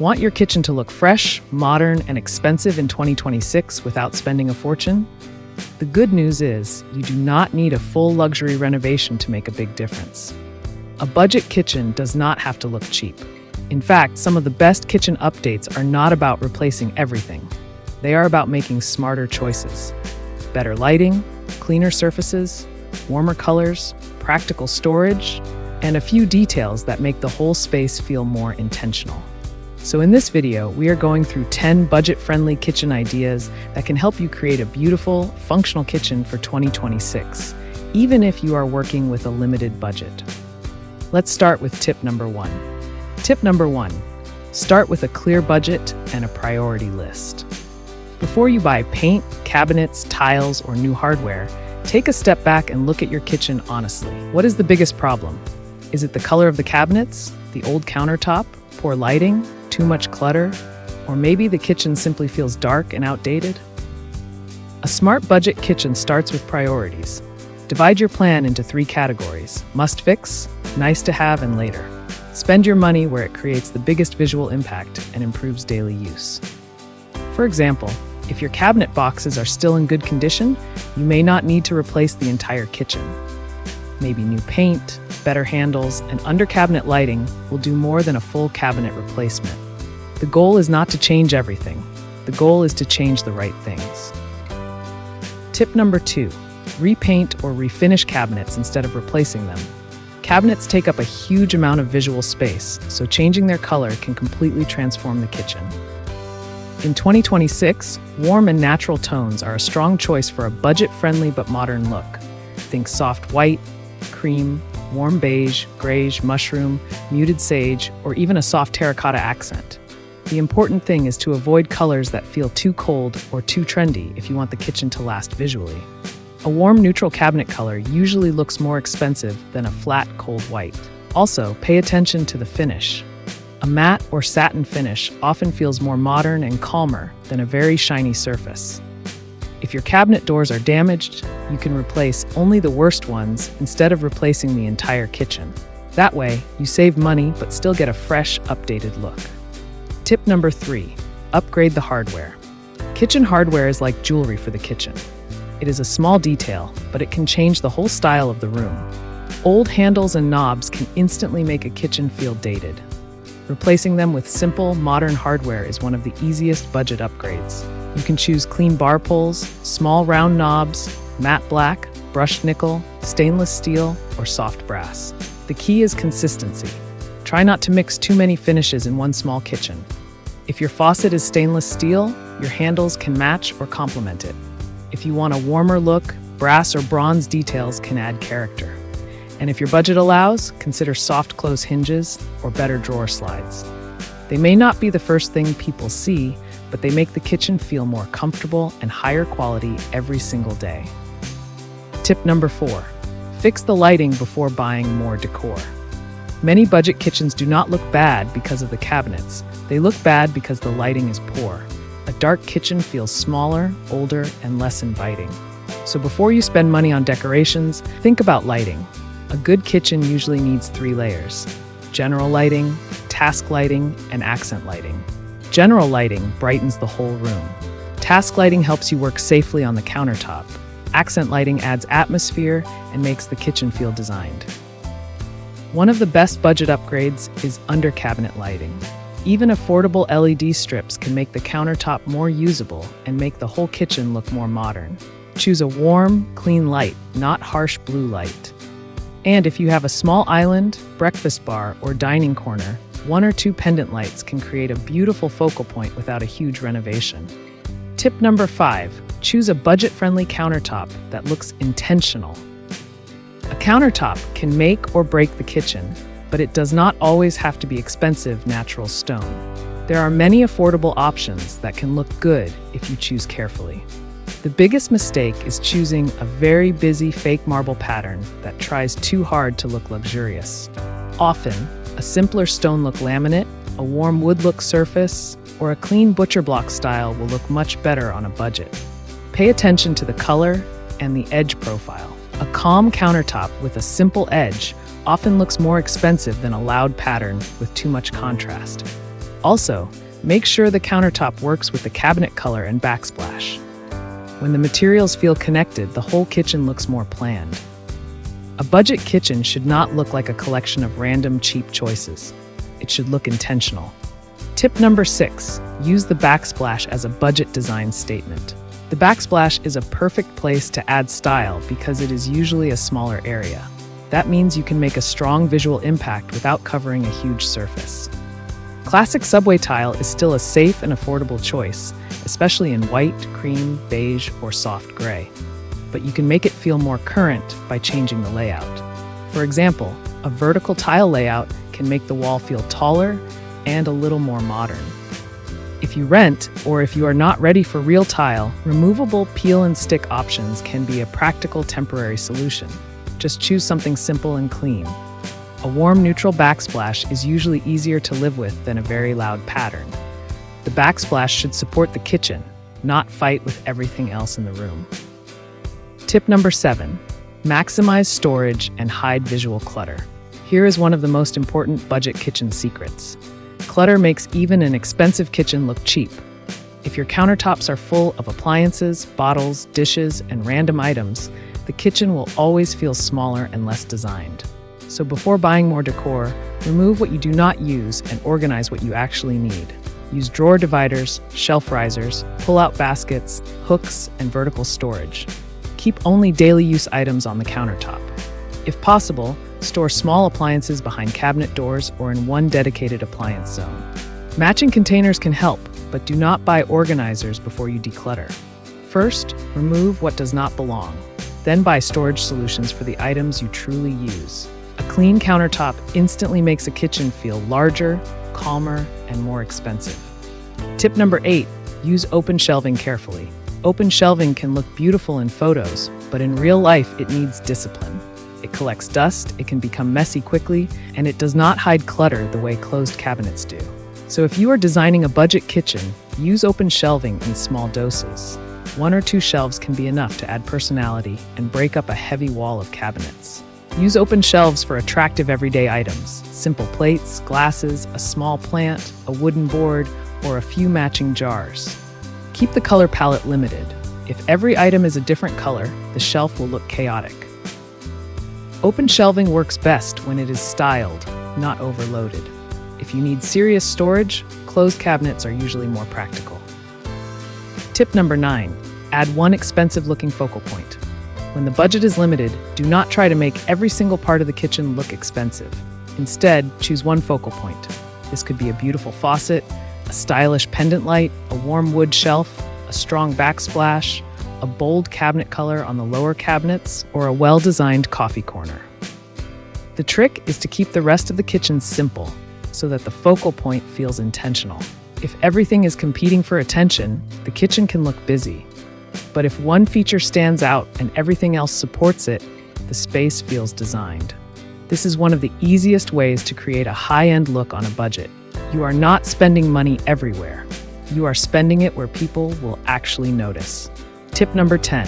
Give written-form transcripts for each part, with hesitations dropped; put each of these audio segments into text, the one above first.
Want your kitchen to look fresh, modern, and expensive in 2026 without spending a fortune? The good news is, you do not need a full luxury renovation to make a big difference. A budget kitchen does not have to look cheap. In fact, some of the best kitchen updates are not about replacing everything. They are about making smarter choices. Better lighting, cleaner surfaces, warmer colors, practical storage, and a few details that make the whole space feel more intentional. So in this video, we are going through 10 budget-friendly kitchen ideas that can help you create a beautiful, functional kitchen for 2026, even if you are working with a limited budget. Let's start with tip number 1. Tip number 1, start with a clear budget and a priority list. Before you buy paint, cabinets, tiles, or new hardware, take a step back and look at your kitchen honestly. What is the biggest problem? Is it the color of the cabinets, the old countertop, poor lighting, too much clutter, or maybe the kitchen simply feels dark and outdated? A smart budget kitchen starts with priorities. Divide your plan into 3 categories: must fix, nice to have, and later. Spend your money where it creates the biggest visual impact and improves daily use. For example, if your cabinet boxes are still in good condition, you may not need to replace the entire kitchen. Maybe new paint, better handles, and under-cabinet lighting will do more than a full cabinet replacement. The goal is not to change everything. The goal is to change the right things. Tip number 2, repaint or refinish cabinets instead of replacing them. Cabinets take up a huge amount of visual space, so changing their color can completely transform the kitchen. In 2026, warm and natural tones are a strong choice for a budget-friendly but modern look. Think soft white, cream, warm beige, grayish, mushroom, muted sage, or even a soft terracotta accent. The important thing is to avoid colors that feel too cold or too trendy if you want the kitchen to last visually. A warm neutral cabinet color usually looks more expensive than a flat, cold white. Also, pay attention to the finish. A matte or satin finish often feels more modern and calmer than a very shiny surface. If your cabinet doors are damaged, you can replace only the worst ones instead of replacing the entire kitchen. That way, you save money but still get a fresh, updated look. Tip number 3, upgrade the hardware. Kitchen hardware is like jewelry for the kitchen. It is a small detail, but it can change the whole style of the room. Old handles and knobs can instantly make a kitchen feel dated. Replacing them with simple, modern hardware is one of the easiest budget upgrades. You can choose clean bar pulls, small round knobs, matte black, brushed nickel, stainless steel, or soft brass. The key is consistency. Try not to mix too many finishes in one small kitchen. If your faucet is stainless steel, your handles can match or complement it. If you want a warmer look, brass or bronze details can add character. And if your budget allows, consider soft close hinges or better drawer slides. They may not be the first thing people see, but they make the kitchen feel more comfortable and higher quality every single day. Tip number 4, fix the lighting before buying more decor. Many budget kitchens do not look bad because of the cabinets. They look bad because the lighting is poor. A dark kitchen feels smaller, older, and less inviting. So before you spend money on decorations, think about lighting. A good kitchen usually needs 3 layers: general lighting, task lighting, and accent lighting. General lighting brightens the whole room. Task lighting helps you work safely on the countertop. Accent lighting adds atmosphere and makes the kitchen feel designed. One of the best budget upgrades is under-cabinet lighting. Even affordable LED strips can make the countertop more usable and make the whole kitchen look more modern. Choose a warm, clean light, not harsh blue light. And if you have a small island, breakfast bar, or dining corner, 1 or 2 pendant lights can create a beautiful focal point without a huge renovation. Tip number 5, choose a budget-friendly countertop that looks intentional. A countertop can make or break the kitchen, but it does not always have to be expensive natural stone. There are many affordable options that can look good if you choose carefully. The biggest mistake is choosing a very busy fake marble pattern that tries too hard to look luxurious. Often, a simpler stone look laminate, a warm wood look surface, or a clean butcher block style will look much better on a budget. Pay attention to the color and the edge profile. A calm countertop with a simple edge often looks more expensive than a loud pattern with too much contrast. Also, make sure the countertop works with the cabinet color and backsplash. When the materials feel connected, the whole kitchen looks more planned. A budget kitchen should not look like a collection of random cheap choices. It should look intentional. Tip number 6, use the backsplash as a budget design statement. The backsplash is a perfect place to add style because it is usually a smaller area. That means you can make a strong visual impact without covering a huge surface. Classic subway tile is still a safe and affordable choice, especially in white, cream, beige, or soft gray. But you can make it feel more current by changing the layout. For example, a vertical tile layout can make the wall feel taller and a little more modern. If you rent, or if you are not ready for real tile, removable peel and stick options can be a practical temporary solution. Just choose something simple and clean. A warm neutral backsplash is usually easier to live with than a very loud pattern. The backsplash should support the kitchen, not fight with everything else in the room. Tip number 7, maximize storage and hide visual clutter. Here is one of the most important budget kitchen secrets. Clutter makes even an expensive kitchen look cheap. If your countertops are full of appliances, bottles, dishes, and random items, the kitchen will always feel smaller and less designed. So before buying more decor, remove what you do not use and organize what you actually need. Use drawer dividers, shelf risers, pull-out baskets, hooks, and vertical storage. Keep only daily use items on the countertop. If possible, store small appliances behind cabinet doors or in one dedicated appliance zone. Matching containers can help, but do not buy organizers before you declutter. First, remove what does not belong. Then buy storage solutions for the items you truly use. A clean countertop instantly makes a kitchen feel larger, calmer, and more expensive. Tip number 8, use open shelving carefully. Open shelving can look beautiful in photos, but in real life it needs discipline. It collects dust, it can become messy quickly, and it does not hide clutter the way closed cabinets do. So if you are designing a budget kitchen, use open shelving in small doses. 1 or 2 shelves can be enough to add personality and break up a heavy wall of cabinets. Use open shelves for attractive everyday items, simple plates, glasses, a small plant, a wooden board, or a few matching jars. Keep the color palette limited. If every item is a different color, the shelf will look chaotic. Open shelving works best when it is styled, not overloaded. If you need serious storage, closed cabinets are usually more practical. Tip number 9, add one expensive-looking focal point. When the budget is limited, do not try to make every single part of the kitchen look expensive. Instead, choose one focal point. This could be a beautiful faucet, a stylish pendant light, a warm wood shelf, a strong backsplash, a bold cabinet color on the lower cabinets, or a well-designed coffee corner. The trick is to keep the rest of the kitchen simple so that the focal point feels intentional. If everything is competing for attention, the kitchen can look busy. But if one feature stands out and everything else supports it, the space feels designed. This is one of the easiest ways to create a high-end look on a budget. You are not spending money everywhere. You are spending it where people will actually notice. Tip number 10,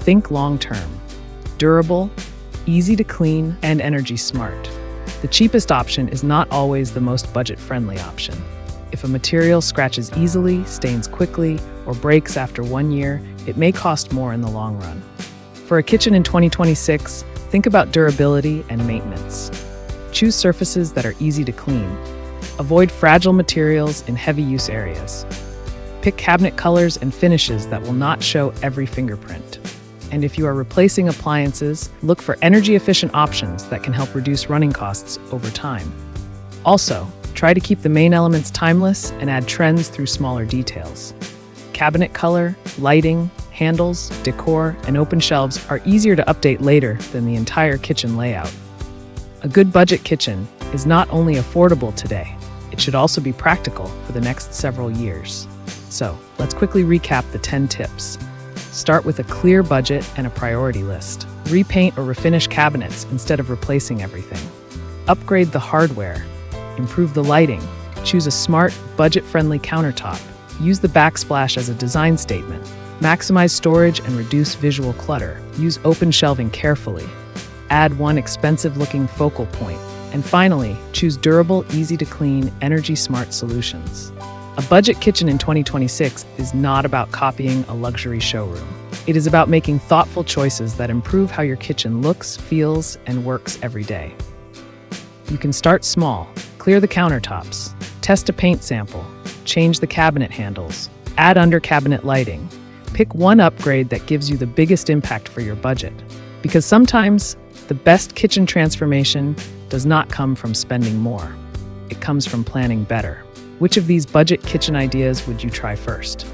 think long-term. Durable, easy to clean, and energy smart. The cheapest option is not always the most budget-friendly option. If a material scratches easily, stains quickly, or breaks after 1 year, it may cost more in the long run. For a kitchen in 2026, think about durability and maintenance. Choose surfaces that are easy to clean. Avoid fragile materials in heavy-use areas. Pick cabinet colors and finishes that will not show every fingerprint. And if you are replacing appliances, look for energy-efficient options that can help reduce running costs over time. Also, try to keep the main elements timeless and add trends through smaller details. Cabinet color, lighting, handles, decor, and open shelves are easier to update later than the entire kitchen layout. A good budget kitchen is not only affordable today, it should also be practical for the next several years. So, let's quickly recap the 10 tips. Start with a clear budget and a priority list. Repaint or refinish cabinets instead of replacing everything. Upgrade the hardware. Improve the lighting. Choose a smart, budget-friendly countertop. Use the backsplash as a design statement. Maximize storage and reduce visual clutter. Use open shelving carefully. Add one expensive-looking focal point. And finally, choose durable, easy-to-clean, energy-smart solutions. A budget kitchen in 2026 is not about copying a luxury showroom. It is about making thoughtful choices that improve how your kitchen looks, feels, and works every day. You can start small, clear the countertops, test a paint sample, change the cabinet handles, add under-cabinet lighting. Pick one upgrade that gives you the biggest impact for your budget. Because sometimes, the best kitchen transformation does not come from spending more. It comes from planning better. Which of these budget kitchen ideas would you try first?